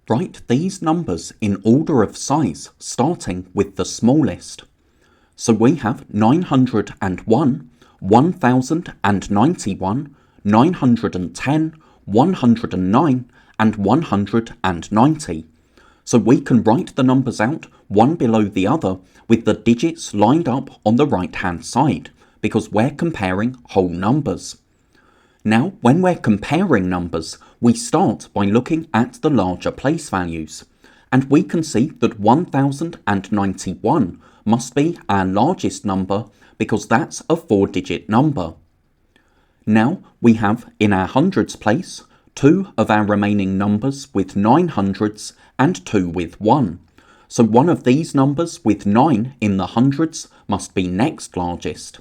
Write these numbers in order of size, starting with the smallest. So we have 901, 1091, 910, 109, and 190. So we can write the numbers out one below the other with the digits lined up on the right hand side, because we're comparing whole numbers. Now, when we're comparing numbers, we start by looking at the larger place values, and we can see that 1091 must be our largest number because that's a 4-digit number. Now we have in our hundreds place 2 of our remaining numbers with 9 hundreds and 2 with 1. So one of these numbers with 9 in the hundreds must be next largest.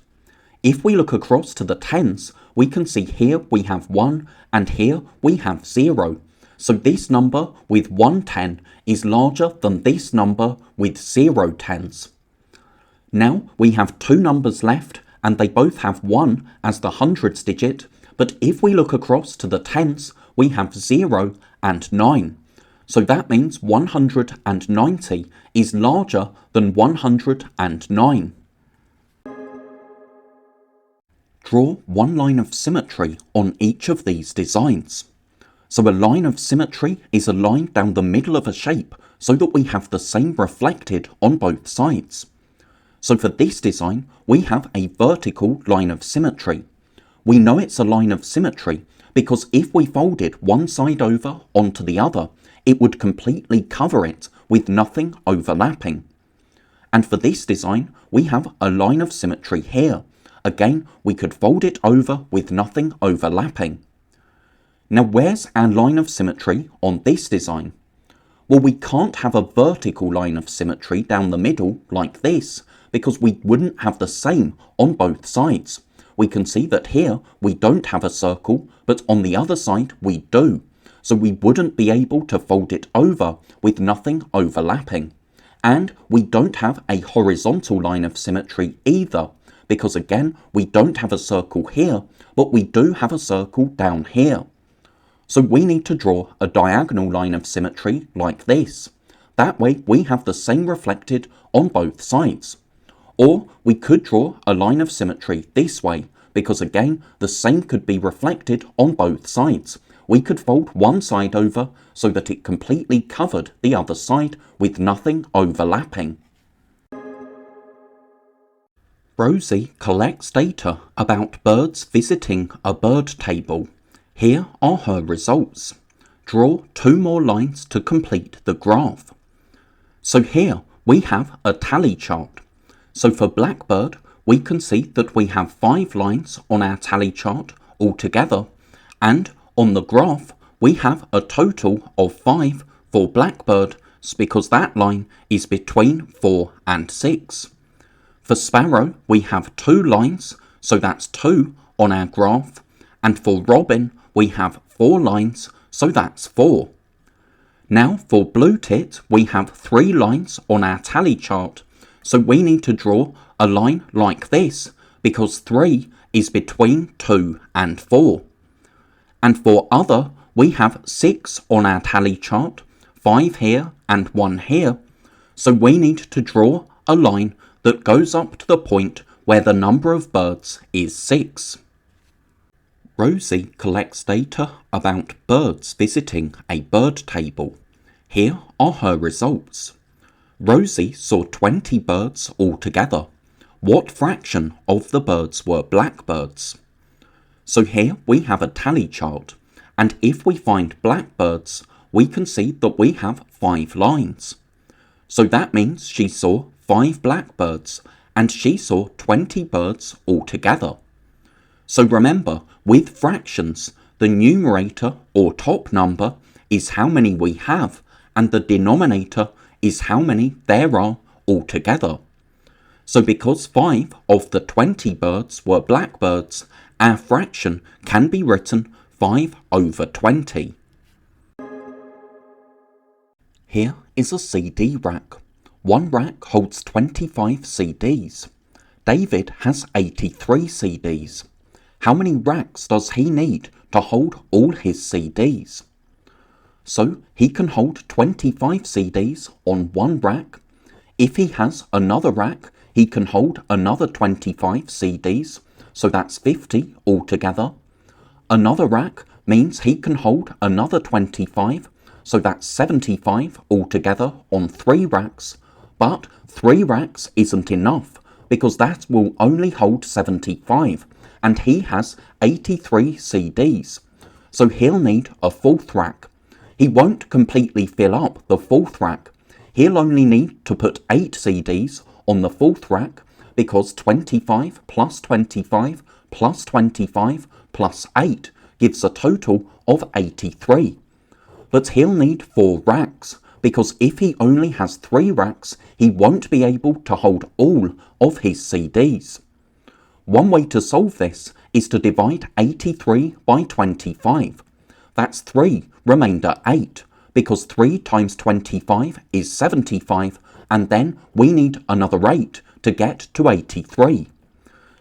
If we look across to the tens, we can see here we have 1 and here we have 0. So this number with 1 10 is larger than this number with 0 tens. Now we have 2 numbers left and they both have 1 as the hundreds digit, but if we look across to the tens, we have 0 and 9. So that means 190 is larger than 109. Draw one line of symmetry on each of these designs. So a line of symmetry is a line down the middle of a shape so that we have the same reflected on both sides. So for this design, we have a vertical line of symmetry. We know it's a line of symmetry because if we folded one side over onto the other, it would completely cover it with nothing overlapping. And for this design, we have a line of symmetry here. Again, we could fold it over with nothing overlapping. Now where's our line of symmetry on this design? Well, we can't have a vertical line of symmetry down the middle like this because we wouldn't have the same on both sides. We can see that here we don't have a circle, but on the other side we do. So we wouldn't be able to fold it over with nothing overlapping. And we don't have a horizontal line of symmetry either, because again, we don't have a circle here, but we do have a circle down here. So we need to draw a diagonal line of symmetry like this. That way we have the same reflected on both sides. Or we could draw a line of symmetry this way, because again, the same could be reflected on both sides. We could fold one side over so that it completely covered the other side with nothing overlapping. Rosie collects data about birds visiting a bird table. Here are her results. Draw 2 more lines to complete the graph. So here we have a tally chart. So for Blackbird, we can see that we have 5 lines on our tally chart altogether, and on the graph we have a total of 5 for Blackbird because that line is between 4 and 6. For Sparrow we have 2 lines, so that's 2 on our graph, and for Robin we have 4 lines, so that's 4. Now for Blue Tit we have 3 lines on our tally chart, so we need to draw a line like this because 3 is between 2 and 4. And for Other we have 6 on our tally chart, 5 here and 1 here, so we need to draw a line that goes up to the point where the number of birds is 6. Rosie collects data about birds visiting a bird table. Here are her results. Rosie saw 20 birds altogether. What fraction of the birds were blackbirds? So here we have a tally chart, and if we find blackbirds, we can see that we have 5 lines. So that means she saw 5 blackbirds, and she saw 20 birds altogether. So remember, with fractions, the numerator or top number is how many we have, and the denominator is how many there are altogether. So because 5 of the 20 birds were blackbirds, our fraction can be written 5 over 20. Here is a CD rack. One rack holds 25 CDs. David has 83 CDs. How many racks does he need to hold all his CDs? So he can hold 25 CDs on one rack. If he has another rack, he can hold another 25 CDs, so that's 50 altogether. Another rack means he can hold another 25, so that's 75 altogether on 3 racks. But 3 racks isn't enough, because that will only hold 75, and he has 83 CDs. So he'll need a 4th rack. He won't completely fill up the 4th rack. He'll only need to put 8 CDs on the 4th rack, because 25 plus 25 plus 25 plus 8 gives a total of 83. But he'll need 4 racks, because if he only has 3 racks, he won't be able to hold all of his CDs. One way to solve this is to divide 83 by 25. That's 3 remainder 8, because 3 times 25 is 75, and then we need another 8 to get to 83.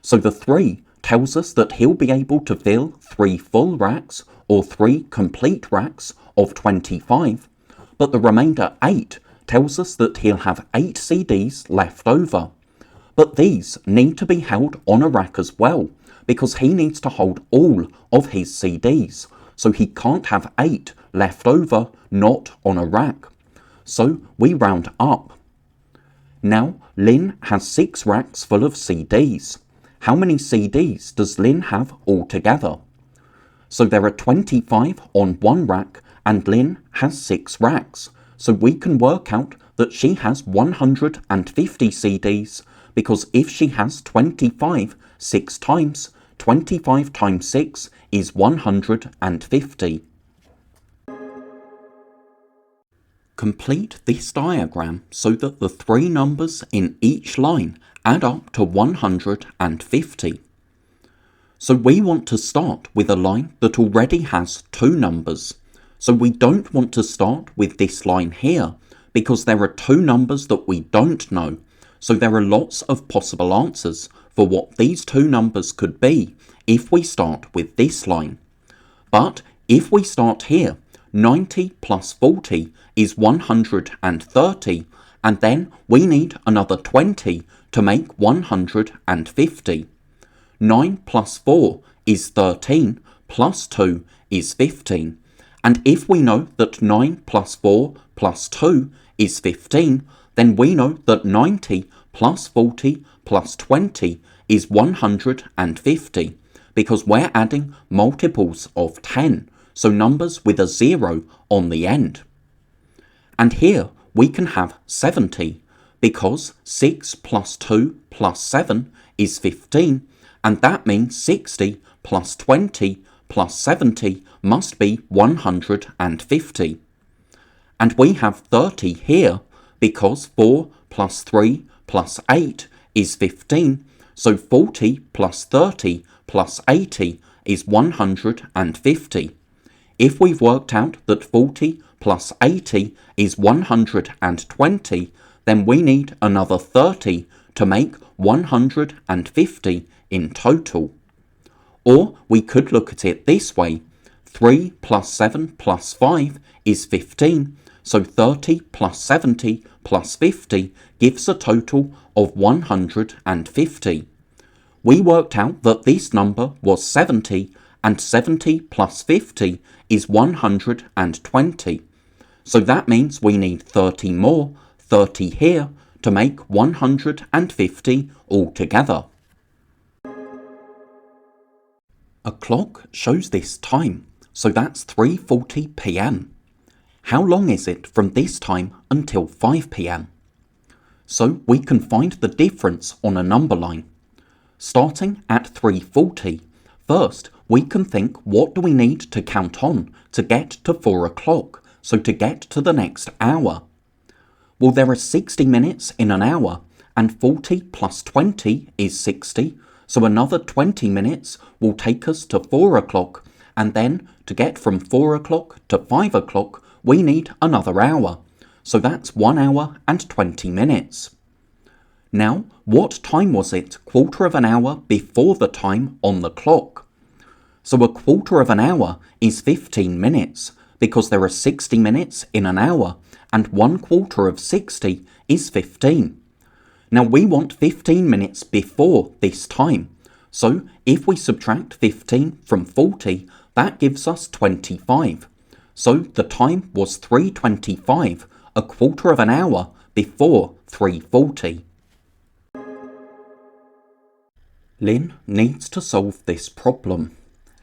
So the 3 tells us that he'll be able to fill 3 full racks, or 3 complete racks of 25, but the remainder 8 tells us that he'll have 8 CDs left over. But these need to be held on a rack as well, because he needs to hold all of his CDs, so he can't have 8 left over not on a rack. So we round up. Now Lynn has 6 racks full of CDs. How many CDs does Lynn have altogether? So there are 25 on one rack, and Lynn has 6 racks. So we can work out that she has 150 CDs, because if she has 25 6 times, 25 times 6 is 150. Complete this diagram so that the 3 numbers in each line add up to 150. So we want to start with a line that already has 2 numbers. So we don't want to start with this line here, because there are 2 numbers that we don't know. So there are lots of possible answers for what these 2 numbers could be if we start with this line. But if we start here, 90 plus 40 is 130, and then we need another 20 to make 150. 9 plus 4 is 13, plus 2 is 15. And if we know that 9 plus 4 plus 2 is 15, then we know that 90 plus 40 plus 20 is 150, because we're adding multiples of 10, so numbers with a 0 on the end. And here we can have 70, because 6 plus 2 plus 7 is 15, and that means 60 plus 20 plus 70 must be 150. And we have 30 here, because 4 plus 3 plus 8 is 15, so 40 plus 30 plus 80 is 150. If we've worked out that 40 plus 80 is 120, then we need another 30 to make 150 in total. Or we could look at it this way. 3 plus 7 plus 5 is 15, so 30 plus 70 plus 50 gives a total of 150. We worked out that this number was 70, and 70 plus 50 is 120. So that means we need 30 more, 30 here, to make 150 altogether. A clock shows this time, so that's 3:40 p.m. How long is it from this time until 5 p.m? So we can find the difference on a number line. Starting at 3:40, first we can think, what do we need to count on to get to 4 o'clock, so to get to the next hour? Well, there are 60 minutes in an hour, and 40 plus 20 is 60, so another 20 minutes will take us to 4 o'clock, and then to get from 4 o'clock to 5 o'clock, we need another hour, so that's 1 hour and 20 minutes. Now, what time was it quarter of an hour before the time on the clock? So a quarter of an hour is 15 minutes, because there are 60 minutes in an hour, and 1/4 of 60 is 15. Now we want 15 minutes before this time, so if we subtract 15 from 40, that gives us 25. So the time was 3:25, 1/4 of an hour before 3:40. Lynn needs to solve this problem.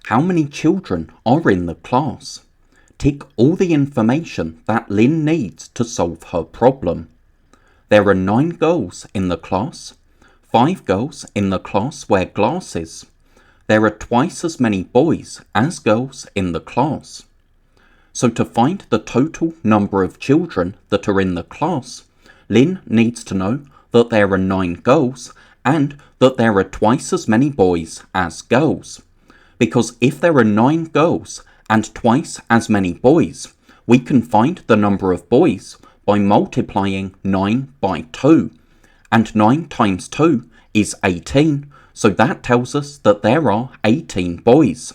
How many children are in the class? Tick all the information that Lynn needs to solve her problem. There are 9 girls in the class. 5 girls in the class wear glasses. There are twice as many boys as girls in the class. So to find the total number of children that are in the class, Lynn needs to know that there are 9 girls and that there are twice as many boys as girls. Because if there are 9 girls and twice as many boys, we can find the number of boys by multiplying 9 by 2. And 9 times 2 is 18, so that tells us that there are 18 boys.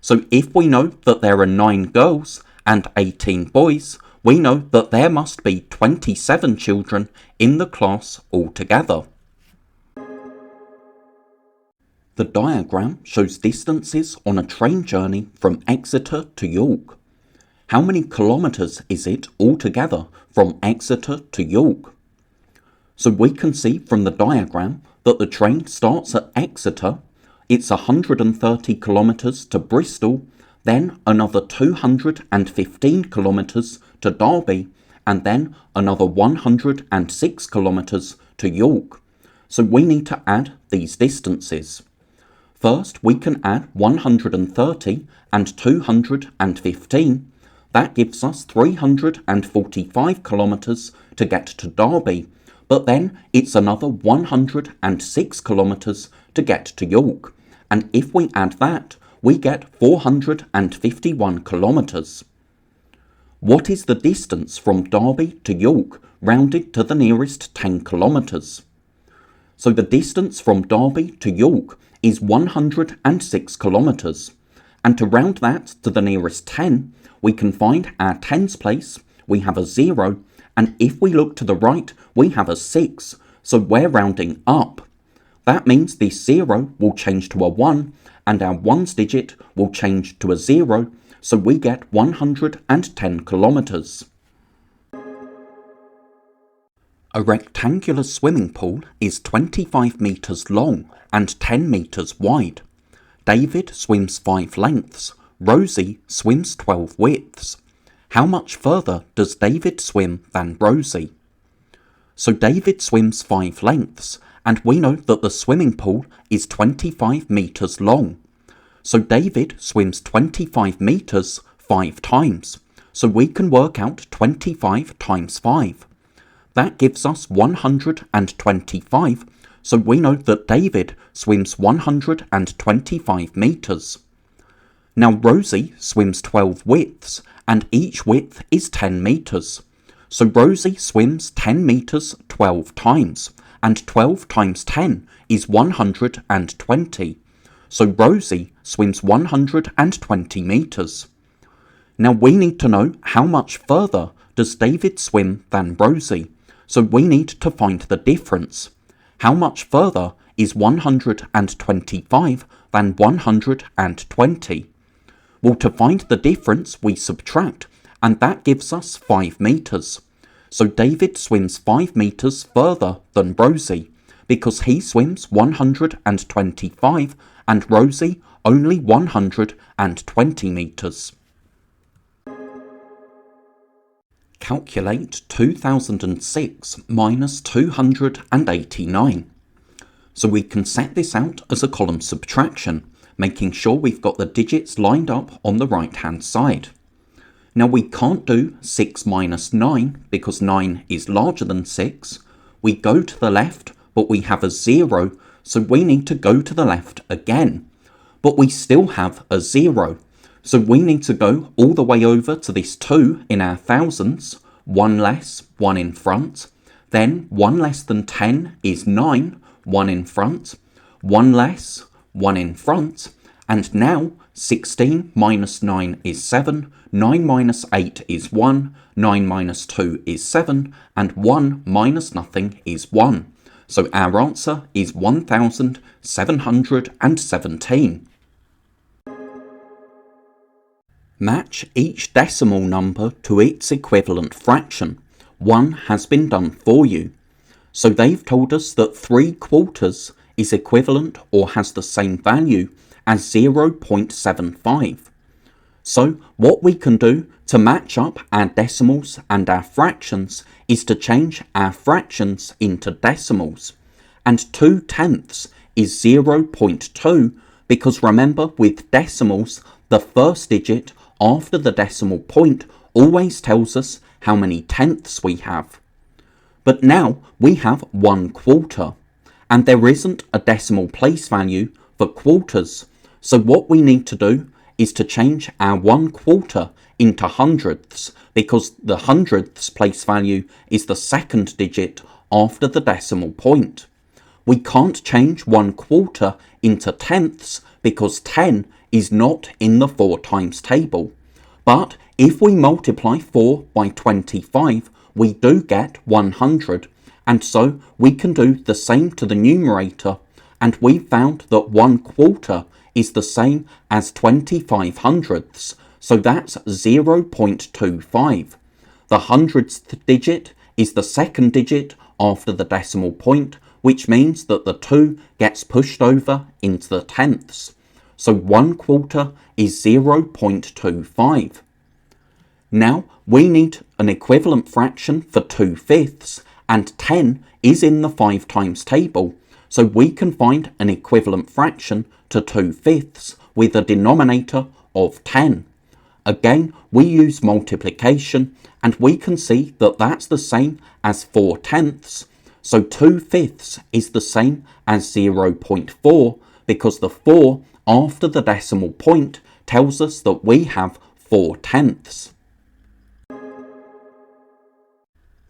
So if we know that there are 9 girls and 18 boys, we know that there must be 27 children in the class altogether. The diagram shows distances on a train journey from Exeter to York. How many kilometres is it altogether from Exeter to York? So we can see from the diagram that the train starts at Exeter, it's 130 kilometres to Bristol, then another 215 kilometres to Derby, and then another 106 kilometres to York. So we need to add these distances. First, we can add 130 and 215. That gives us 345 kilometres to get to Derby, but then it's another 106 kilometres to get to York, and if we add that, we get 451 kilometres. What is the distance from Derby to York rounded to the nearest 10 kilometres? So the distance from Derby to York is 106 kilometres, and to round that to the nearest 10, we can find our tens place, we have a 0, and if we look to the right, we have a 6, so we're rounding up. That means this 0 will change to a 1, and our ones digit will change to a 0, so we get 110 kilometres. A rectangular swimming pool is 25 metres long and 10 metres wide. David swims 5 lengths. Rosie swims 12 widths. How much further does David swim than Rosie? So David swims 5 lengths, and we know that the swimming pool is 25 metres long. So David swims 25 metres 5 times, so we can work out 25 times 5. That gives us 125, so we know that David swims 125 metres. Now Rosie swims 12 widths, and each width is 10 metres. So Rosie swims 10 metres 12 times, and 12 times 10 is 120. So Rosie swims 120 metres. Now we need to know how much further does David swim than Rosie, so we need to find the difference. How much further is 125 than 120? Well, to find the difference, we subtract, and that gives us 5 metres. So David swims 5 metres further than Rosie, because he swims 125 and Rosie only 120 metres. Calculate 2006 minus 289. So we can set this out as a column subtraction, making sure we've got the digits lined up on the right hand side. Now we can't do 6 minus 9 because 9 is larger than 6. We go to the left, but we have a 0, so we need to go to the left again. But we still have a 0, so we need to go all the way over to this 2 in our thousands, 1 less, 1 in front. Then 1 less than 10 is 9, 1 in front. 1 less, 1 in front, and now 16 minus 9 is 7, 9 minus 8 is 1, 9 minus 2 is 7, and 1 minus nothing is 1. So our answer is 1717. Match each decimal number to its equivalent fraction. One has been done for you. So they've told us that 3/4 is equivalent or has the same value as 0.75. So what we can do to match up our decimals and our fractions is to change our fractions into decimals. And 2/10 is 0.2 because remember, with decimals, the first digit after the decimal point always tells us how many tenths we have. But now we have 1/4, and there isn't a decimal place value for quarters. So what we need to do is to change our 1/4 into hundredths, because the hundredths place value is the second digit after the decimal point. We can't change 1/4 into tenths because 10 is not in the 4 times table. But if we multiply 4 by 25, we do get 100, and so we can do the same to the numerator, and we found that 1/4 is the same as 25 hundredths, so that's 0.25. The hundredth digit is the second digit after the decimal point, which means that the 2 gets pushed over into the tenths. So 1/4 is 0.25. Now we need an equivalent fraction for 2/5, and 10 is in the 5 times table, so we can find an equivalent fraction to 2/5 with a denominator of 10. Again, we use multiplication, and we can see that that's the same as 4/10, so 2/5 is the same as 0.4 because the 4 after the decimal point tells us that we have 4/10.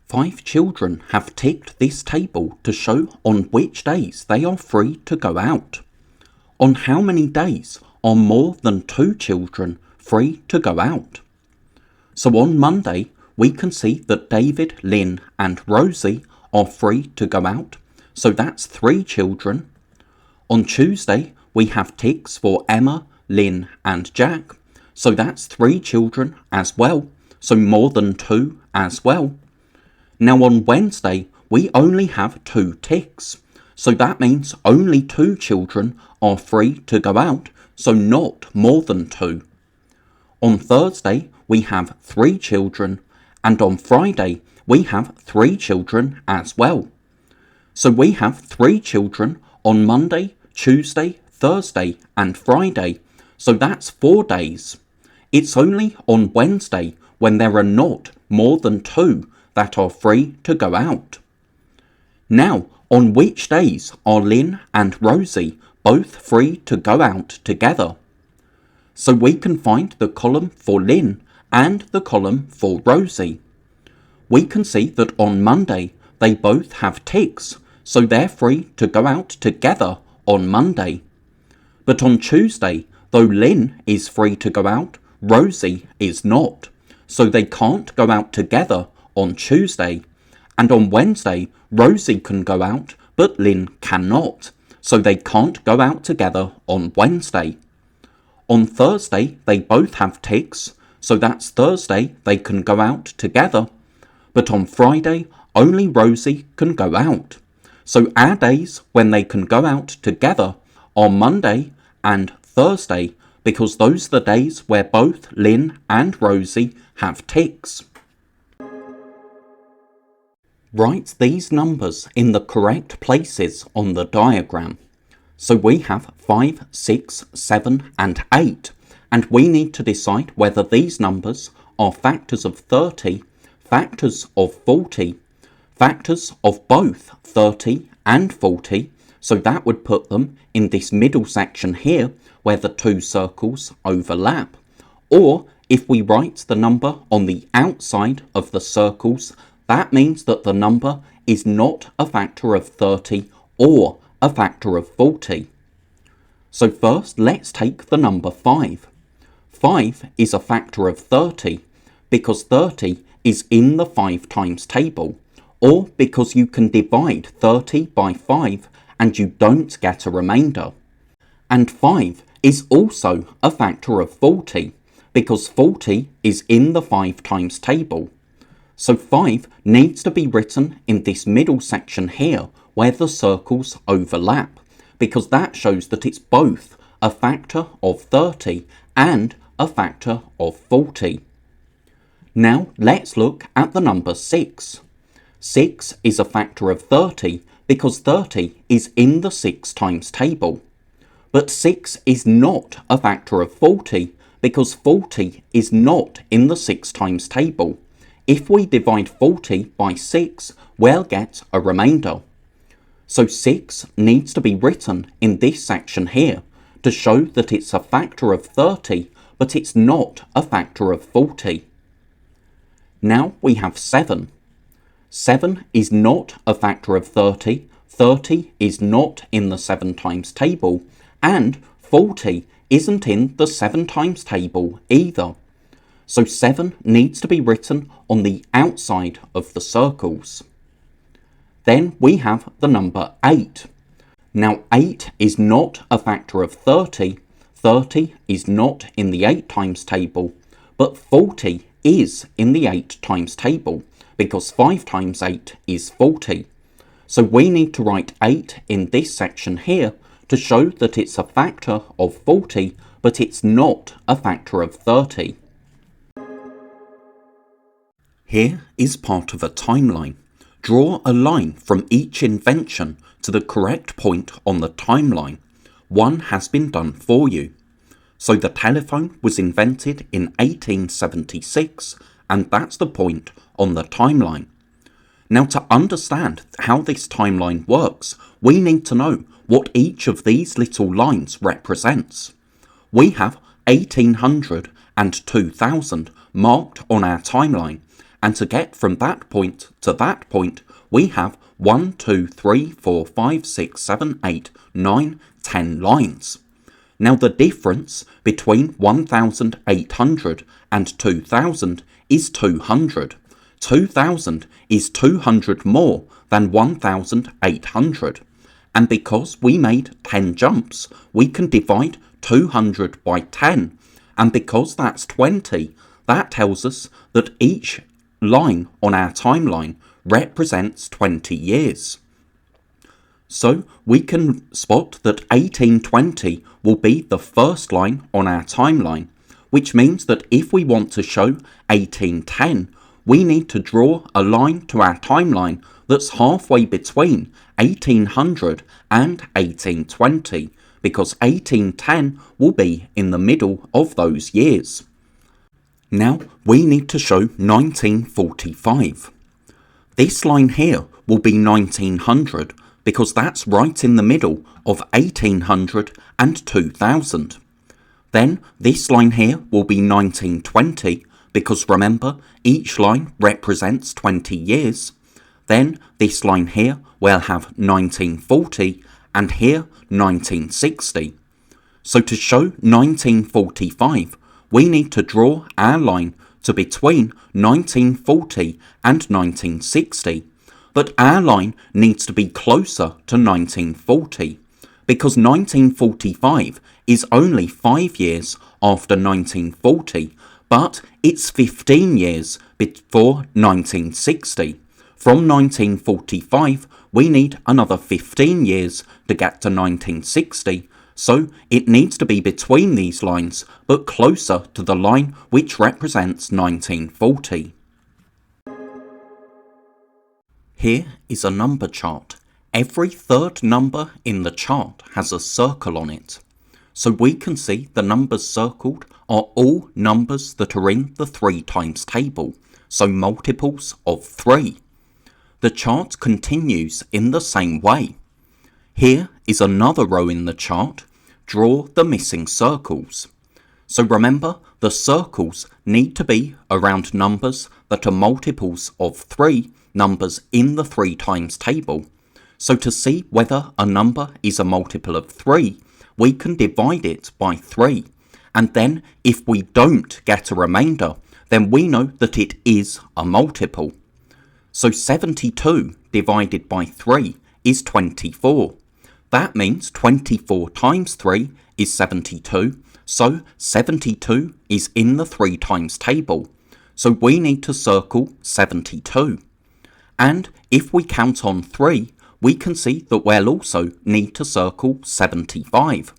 5 children have ticked this table to show on which days they are free to go out. On how many days are more than 2 children free to go out? So on Monday, we can see that David, Lynn and Rosie are free to go out, so that's 3 children. On Tuesday, we have ticks for Emma, Lynn and Jack, so that's 3 children as well, so more than 2 as well. Now on Wednesday, we only have 2 ticks, so that means only 2 children are free to go out, so not more than 2. On Thursday, we have 3 children, and on Friday, we have 3 children as well. So we have 3 children on Monday, Tuesday, Thursday and Friday, so that's 4 days. It's only on Wednesday, when there are not more than 2, that are free to go out. Now, on which days are Lynn and Rosie both free to go out together? So we can find the column for Lynn and the column for Rosie. We can see that on Monday they both have ticks, so they're free to go out together on Monday. But on Tuesday, though Lynn is free to go out, Rosie is not, so they can't go out together on Tuesday. And on Wednesday, Rosie can go out, but Lynn cannot, so they can't go out together on Wednesday. On Thursday, they both have ticks, so that's Thursday they can go out together. But on Friday, only Rosie can go out. So our days when they can go out together are Monday and Thursday, because those are the days where both Lynn and Rosie have ticks. Write these numbers in the correct places on the diagram. So we have 5, 6, 7 and 8, and we need to decide whether these numbers are factors of 30, factors of 40, factors of both 30 and 40, so that would put them in this middle section here where the 2 circles overlap. Or if we write the number on the outside of the circles, that means that the number is not a factor of 30 or a factor of 40. So first, let's take the number 5. 5 is a factor of 30 because 30 is in the 5 times table, or because you can divide 30 by 5 and you don't get a remainder. And 5 is also a factor of 40 because 40 is in the 5 times table. So 5 needs to be written in this middle section here where the circles overlap, because that shows that it's both a factor of 30 and a factor of 40. Now let's look at the number 6. 6 is a factor of 30 because 30 is in the 6 times table. But 6 is not a factor of 40 because 40 is not in the 6 times table. If we divide 40 by 6, we'll get a remainder. So 6 needs to be written in this section here to show that it's a factor of 30, but it's not a factor of 40. Now we have 7. 7 is not a factor of 30, 30 is not in the 7 times table, and 40 isn't in the 7 times table either. So 7 needs to be written on the outside of the circles. Then we have the number 8. Now 8 is not a factor of 30, 30 is not in the 8 times table, but 40 is in the 8 times table because 5 times 8 is 40. So we need to write 8 in this section here to show that it's a factor of 40, but it's not a factor of 30. Here is part of a timeline. Draw a line from each invention to the correct point on the timeline. One has been done for you. So the telephone was invented in 1876, and that's the point on the timeline. Now, to understand how this timeline works, we need to know what each of these little lines represents. We have 1800 and 2000 marked on our timeline, and to get from that point to that point, we have 1, 2, 3, 4, 5, 6, 7, 8, 9, 10 lines. Now the difference between 1800 and 2000 is 200. 2000 is 200 more than 1800. And because we made 10 jumps, we can divide 200 by 10. And because that's 20, that tells us that each line on our timeline represents 20 years. So we can spot that 1820 will be the first line on our timeline, which means that if we want to show 1810, we need to draw a line to our timeline that's halfway between 1800 and 1820, because 1810 will be in the middle of those years. Now we need to show 1945. This line here will be 1900 because that's right in the middle of 1800 and 2000. Then this line here will be 1920 because remember, each line represents 20 years. Then this line here will have 1940 and here 1960. So to show 1945, we need to draw our line to between 1940 and 1960. But our line needs to be closer to 1940, because 1945 is only 5 years after 1940, but it's 15 years before 1960. From 1945, we need another 15 years to get to 1960, so it needs to be between these lines, but closer to the line which represents 1940. Here is a number chart. Every third number in the chart has a circle on it. So we can see the numbers circled are all numbers that are in the 3 times table, so multiples of 3. The chart continues in the same way. Here is another row in the chart. Draw the missing circles. So remember, the circles need to be around numbers that are multiples of 3, numbers in the 3 times table. So to see whether a number is a multiple of 3, we can divide it by 3. And then if we don't get a remainder, then we know that it is a multiple. So 72 divided by 3 is 24. That means 24 times 3 is 72. So 72 is in the 3 times table. So we need to circle 72. And if we count on 3, we can see that we'll also need to circle 75.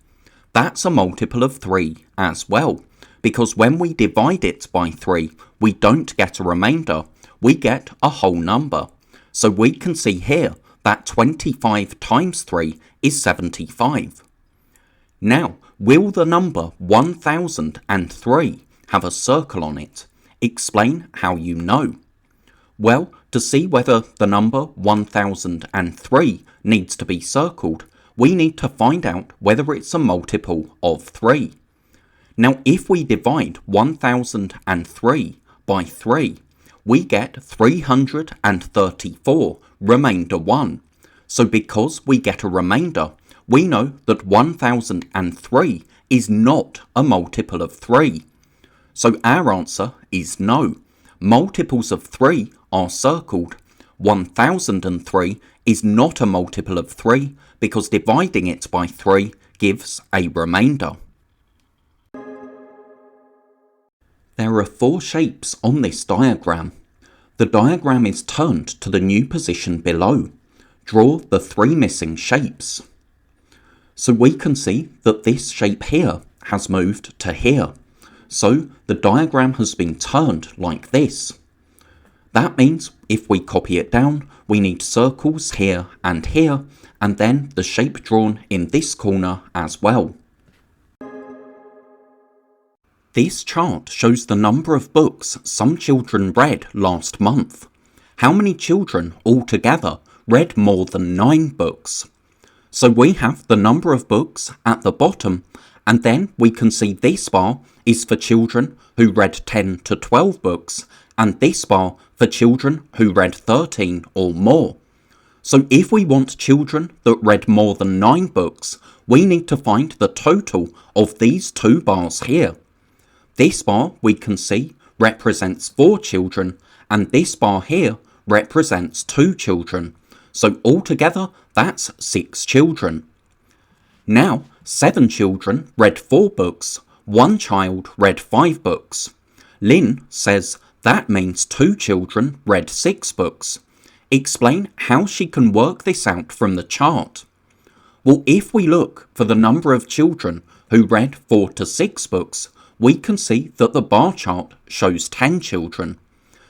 That's a multiple of 3 as well, because when we divide it by 3, we don't get a remainder, we get a whole number. So we can see here that 25 times 3 is 75. Now, will the number 1003 have a circle on it? Explain how you know. Well, to see whether the number 1003 needs to be circled, we need to find out whether it's a multiple of 3. Now, if we divide 1003 by 3, we get 334, remainder 1. So because we get a remainder, we know that 1003 is not a multiple of 3. So our answer is no. Multiples of 3 are circled. 1003 is not a multiple of 3 because dividing it by 3 gives a remainder. There are 4 shapes on this diagram. The diagram is turned to the new position below. Draw the 3 missing shapes. So we can see that this shape here has moved to here. So the diagram has been turned like this. That means if we copy it down, we need circles here, and then the shape drawn in this corner as well. This chart shows the number of books some children read last month. How many children altogether read more than 9 books? So we have the number of books at the bottom, and then we can see this bar is for children who read 10 to 12 books, and this bar for children who read 13 or more. So if we want children that read more than 9 books, we need to find the total of these 2 bars here. This bar we can see represents 4 children, and this bar here represents 2 children. So altogether that's 6 children. Now 7 children read 4 books, 1 child read 5 books. Lynn says that means 2 children read 6 books. Explain how she can work this out from the chart. Well, if we look for the number of children who read 4 to 6 books, we can see that the bar chart shows 10 children.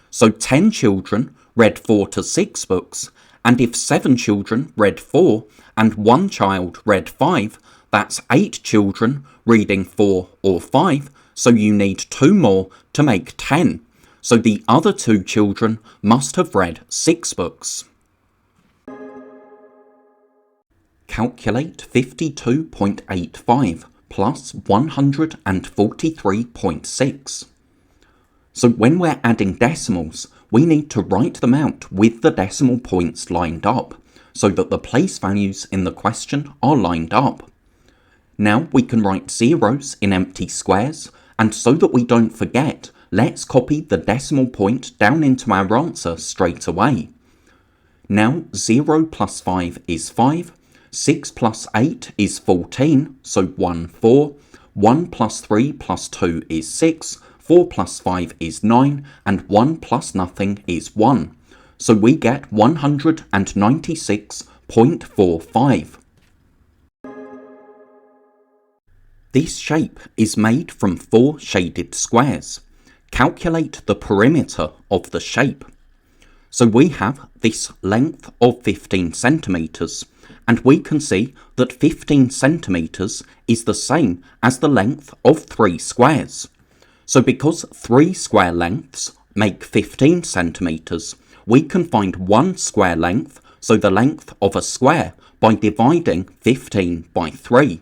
So 10 children read 4 to 6 books, and if 7 children read 4 and 1 child read 5, that's 8 children reading 4 or 5, so you need 2 more to make 10. So the other 2 children must have read 6 books. Calculate 52.85 plus 143.6. So when we're adding decimals, we need to write them out with the decimal points lined up, so that the place values in the question are lined up. Now we can write zeros in empty squares, and so that we don't forget, let's copy the decimal point down into our answer straight away. Now 0 plus 5 is 5, 6 plus 8 is 14, so 1, 4, 1 plus 3 plus 2 is 6, 4 plus 5 is 9, and 1 plus nothing is 1. So we get 196.45. This shape is made from 4 shaded squares. Calculate the perimeter of the shape. So we have this length of 15 centimetres, and we can see that 15 centimetres is the same as the length of 3 squares. So because 3 square lengths make 15 centimetres, we can find 1 square length, so the length of a square, by dividing 15 by 3.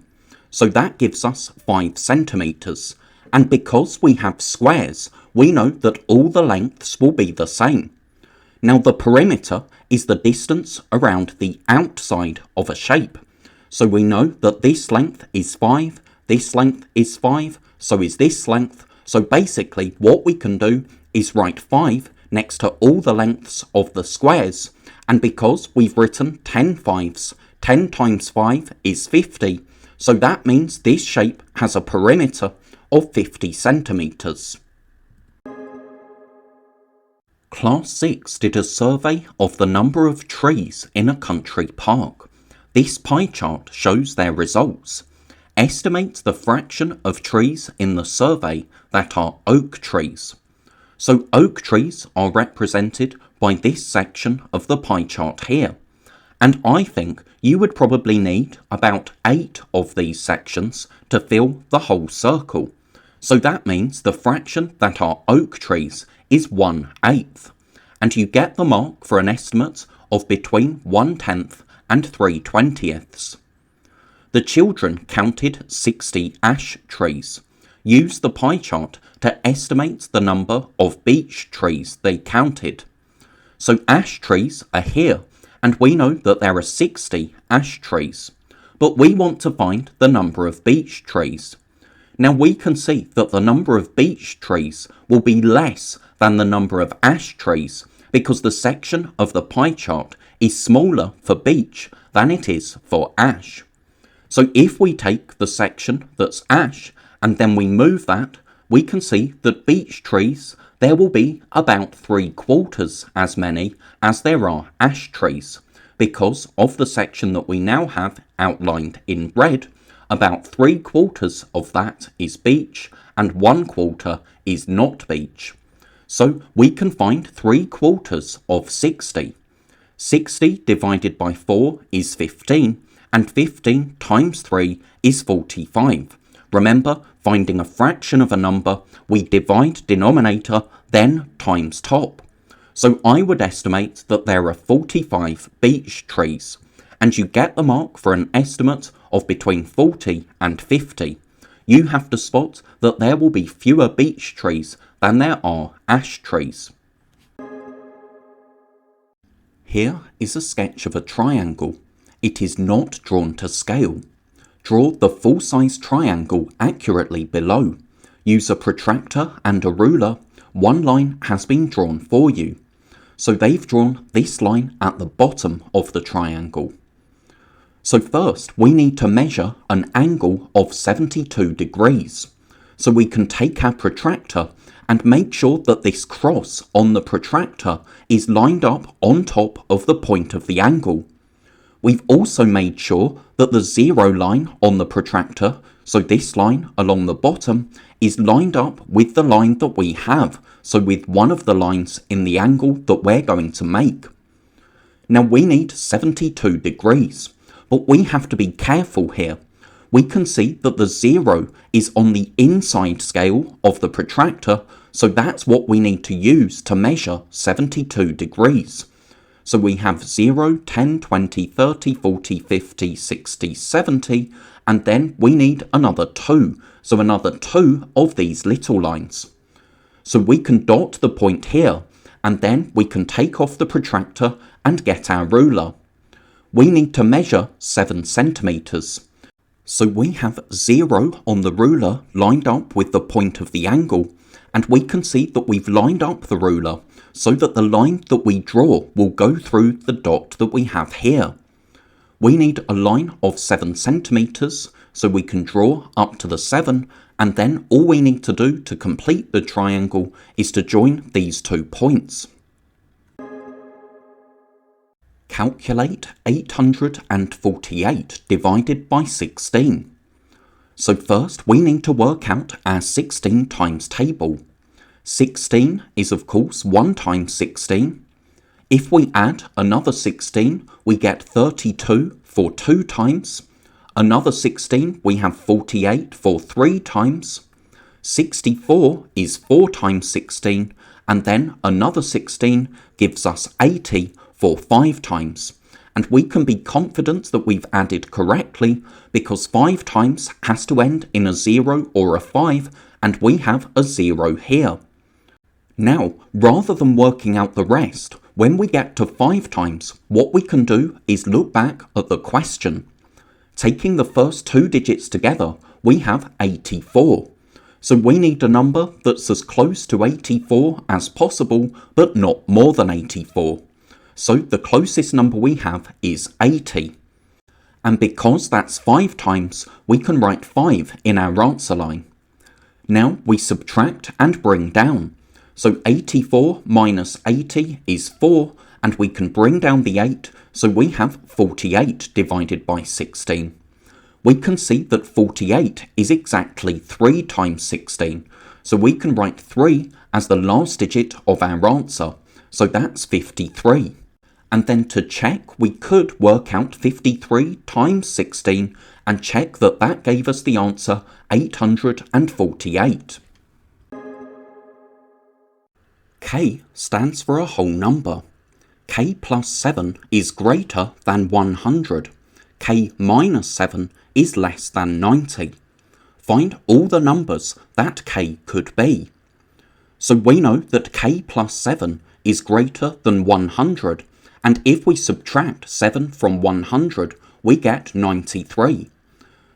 So that gives us 5 centimetres. And because we have squares, we know that all the lengths will be the same. Now the perimeter is the distance around the outside of a shape. So we know that this length is 5, this length is 5, so is this length. So basically what we can do is write 5 next to all the lengths of the squares. And because we've written 10 fives, 10 times 5 is 50. So that means this shape has a perimeter of 50 centimetres. Class 6 did a survey of the number of trees in a country park. This pie chart shows their results. Estimate the fraction of trees in the survey that are oak trees. So oak trees are represented by this section of the pie chart here. And I think you would probably need about 8 of these sections to fill the whole circle. So that means the fraction that are oak trees is 1/8. And you get the mark for an estimate of between 1/10 and 3/20. The children counted 60 ash trees. Use the pie chart to estimate the number of beech trees they counted. So ash trees are here, and we know that there are 60 ash trees. But we want to find the number of beech trees. Now we can see that the number of beech trees will be less than the number of ash trees because the section of the pie chart is smaller for beech than it is for ash. So if we take the section that's ash and then we move that, we can see that beech trees, there will be about 3/4 as many as there are ash trees. Because of the section that we now have outlined in red, about 3/4 of that is beech and 1/4 is not beech. So we can find 3/4 of 60. 60 divided by 4 is 15, and 15 times 3 is 45. Remember, finding a fraction of a number, we divide denominator, then times top. So I would estimate that there are 45 beech trees, and you get the mark for an estimate of between 40 and 50. You have to spot that there will be fewer beech trees than there are ash trees. Here is a sketch of a triangle. It is not drawn to scale. Draw the full-size triangle accurately below. Use a protractor and a ruler. One line has been drawn for you. So they've drawn this line at the bottom of the triangle. So first we need to measure an angle of 72 degrees. So we can take our protractor and make sure that this cross on the protractor is lined up on top of the point of the angle. We've also made sure that the 0 line on the protractor, so this line along the bottom, is lined up with the line that we have, so with one of the lines in the angle that we're going to make. Now we need 72 degrees, but we have to be careful here. We can see that the 0 is on the inside scale of the protractor, so that's what we need to use to measure 72 degrees. So we have 0, 10, 20, 30, 40, 50, 60, 70, and then we need another 2, so another 2 of these little lines. So we can dot the point here, and then we can take off the protractor and get our ruler. We need to measure 7 centimetres. So we have 0 on the ruler lined up with the point of the angle, and we can see that we've lined up the ruler so that the line that we draw will go through the dot that we have here. We need a line of 7 centimetres, so we can draw up to the 7, and then all we need to do to complete the triangle is to join these 2 points. Calculate 848 divided by 16. So first we need to work out our 16 times table. 16 is of course 1 times 16. If we add another 16, we get 32 for 2 times. Another 16, we have 48 for 3 times. 64 is 4 times 16, and then another 16 gives us 80 for 5 times. And we can be confident that we've added correctly because 5 times has to end in a 0 or a 5, and we have a 0 here. Now, rather than working out the rest, when we get to 5 times, what we can do is look back at the question. Taking the first two digits together, we have 84. So we need a number that's as close to 84 as possible, but not more than 84. So the closest number we have is 80. And because that's 5 times, we can write 5 in our answer line. Now we subtract and bring down. So 84 minus 80 is 4, and we can bring down the 8, so we have 48 divided by 16. We can see that 48 is exactly 3 times 16, so we can write 3 as the last digit of our answer, so that's 53. And then to check, we could work out 53 times 16 and check that that gave us the answer 848. K stands for a whole number. K plus 7 is greater than 100. K minus 7 is less than 90. Find all the numbers that K could be. So we know that K plus 7 is greater than 100, and if we subtract 7 from 100, we get 93.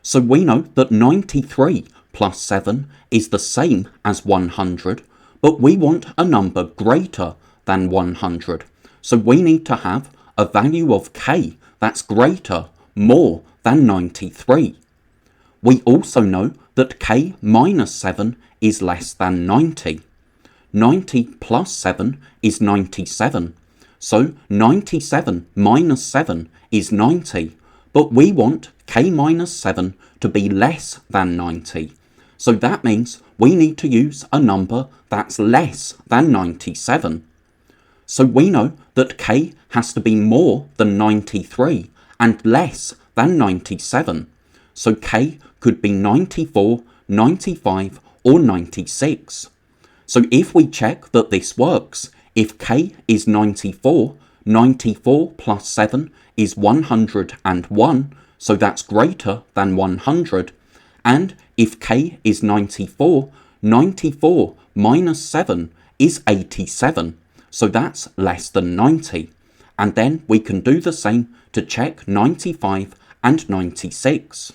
So we know that 93 plus 7 is the same as 100, but we want a number greater than 100. So we need to have a value of K that's greater, more than 93. We also know that K minus 7 is less than 90. 90 plus 7 is 97. So 97 minus 7 is 90, but we want K minus 7 to be less than 90. So that means we need to use a number that's less than 97. So we know that K has to be more than 93 and less than 97. So K could be 94, 95 or 96. So if we check that this works, if K is 94, 94 plus 7 is 101, so that's greater than 100. And if K is 94, 94 minus 7 is 87, so that's less than 90. And then we can do the same to check 95 and 96.